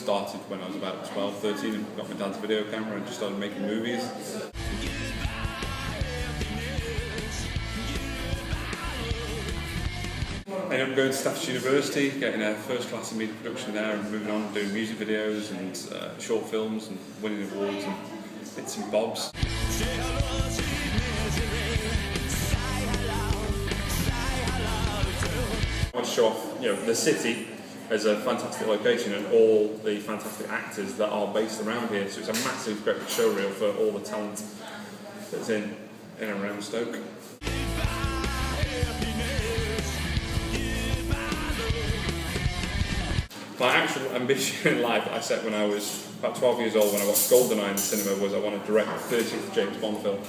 started when I was about 12, 13 and got my dad's video camera and just started making movies. I ended up going to Staffordshire University, getting a first class in media production there and moving on doing music videos and short films and winning awards and bits and bobs. I want to show off, the city as a fantastic location and all the fantastic actors that are based around here. So it's a massive, great showreel for all the talent that's in and around Stoke. My actual ambition in life I set when I was about 12 years old, when I watched GoldenEye in the cinema, was I want to direct the 30th James Bond film.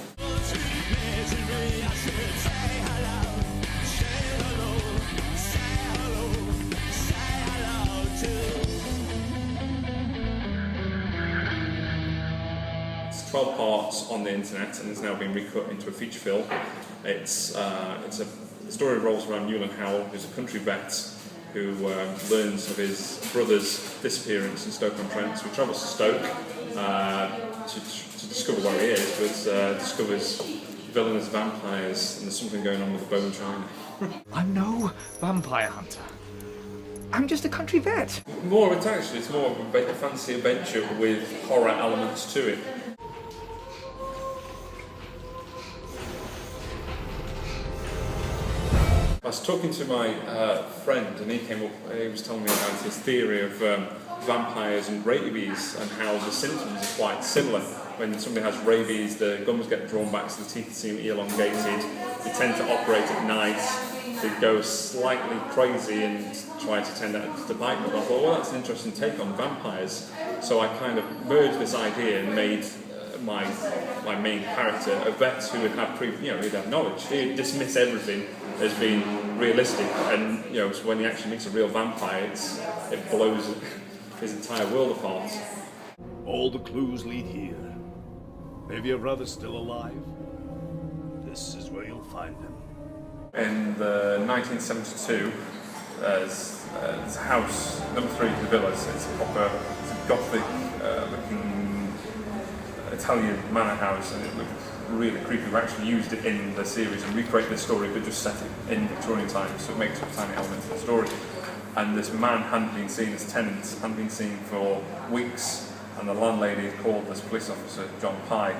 It's 12 parts on the internet and it's now been recut into a feature film. The story revolves around Newland Howell, who's a country vet who learns of his brother's disappearance in Stoke-on-Trent. So he travels to Stoke to discover where he is, but discovers villainous vampires and there's something going on with the bone china. I'm no vampire hunter. I'm just a country vet. It's more of a fantasy adventure with horror elements to it. I was talking to my friend and he was telling me about his theory of vampires and rabies and how the symptoms are quite similar. When somebody has rabies, the gums get drawn back so the teeth seem elongated, they tend to operate at night, they go slightly crazy and try to tend to bite them. I thought, well, that's an interesting take on vampires. So I kind of merged this idea and made my main character a vet who would have he'd have knowledge. He'd dismiss everything as being realistic, and so when he actually meets a real vampire, it blows his entire world apart. All the clues lead here. Maybe your brother's still alive? This is where you'll find him. In the 1972, there's a house, number 3 of the villas. It's a Gothic-looking Italian manor house, and it looked really creepy. We actually used it in the series and recreated the story, but just set it in Victorian times, so it makes a tiny element of the story. And this man hadn't been seen, this tenant hadn't been seen for weeks, and the landlady had called this police officer, John Pye.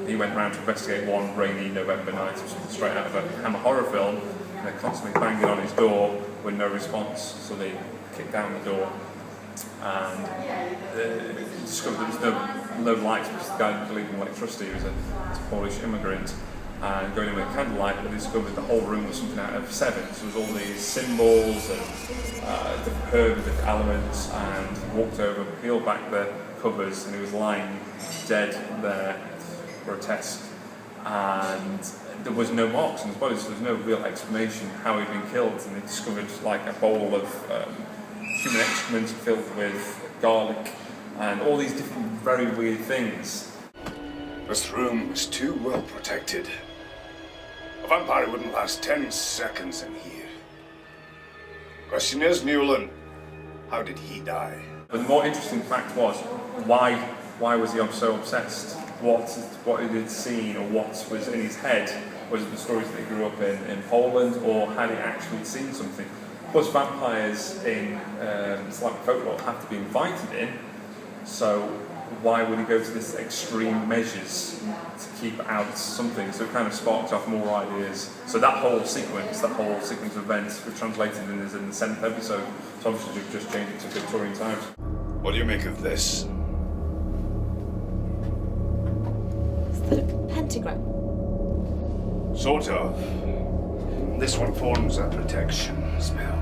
He went round to investigate one rainy November night, straight out of a Hammer horror film, and they're constantly banging on his door with no response, so they kicked down the door and discovered there was no lights because the guy didn't believe in electricity. He was a Polish immigrant, and going in with candlelight, they discovered the whole room was something out of Seven. So there was all these symbols and different herbs, different elements, and he walked over, peeled back the covers, and he was lying dead there, grotesque, and there was no marks on his body, so there was no real explanation how he'd been killed. And they discovered like a bowl of human excrement filled with garlic and all these different very weird things. This room is too well protected. A vampire wouldn't last 10 seconds in here. Question is, Newland, how did he die? But the more interesting fact was, why was he so obsessed? What he had seen or what was in his head? Was it the stories that he grew up in Poland, or had he actually seen something? Plus, vampires in Slavic folklore have to be invited in, so why would he go to this extreme measures to keep out something? So it kind of sparked off more ideas. So that whole sequence of events was translated in the 7th episode. So obviously we've just changed it to Victorian times. What do you make of this? Is that a pentagram? Sort of. This one forms a protection spell.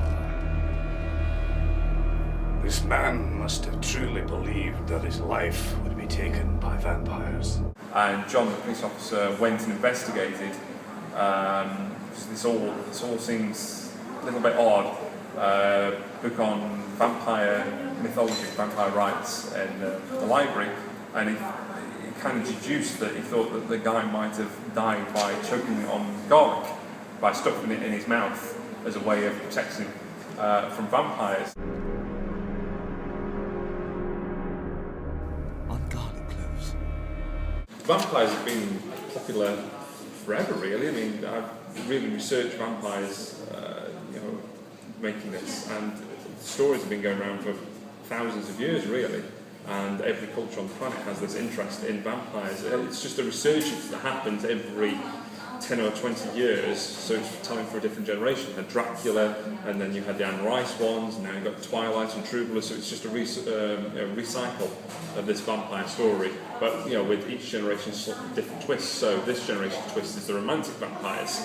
This man must have truly believed that his life would be taken by vampires. And John, the police officer, went and investigated. This all seems a little bit odd. Book on vampire mythology, vampire rites in the library, and he kind of deduced that he thought that the guy might have died by choking on garlic, by stuffing it in his mouth as a way of protecting from vampires. Vampires have been popular forever, really. I mean, I've really researched vampires, making this, and stories have been going around for thousands of years, really. And every culture on the planet has this interest in vampires. It's just a resurgence that happens every 10 or 20 years, so it's time for a different generation. You had Dracula, and then you had the Anne Rice ones, and now you've got Twilight and True Blood, so it's just a recycle of this vampire story. But with each generation, slightly different twists. So this generation's twist is the romantic vampires,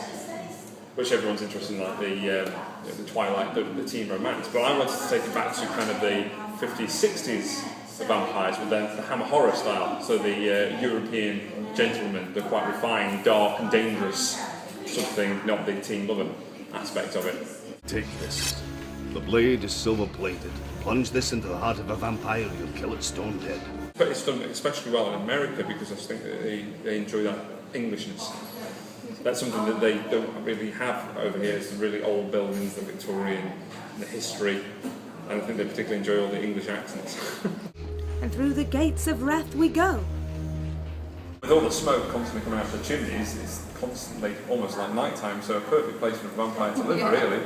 which everyone's interested in, like the Twilight, the teen romance. But I wanted to take it back to kind of the 50s, 60s vampires with the Hammer horror style. So the European gentlemen, they're quite refined, dark and dangerous, something, not the teen lover aspect of it. Take this. The blade is silver-plated. Plunge this into the heart of a vampire, you'll kill it stone dead. But it's done especially well in America because I think that they enjoy that Englishness. That's something that they don't really have over here. It's the really old buildings, the Victorian, the history, and I think they particularly enjoy all the English accents. And through the gates of wrath we go. With all the smoke constantly coming out of the chimneys, it's constantly almost like night time, so a perfect place for a vampire to live, really.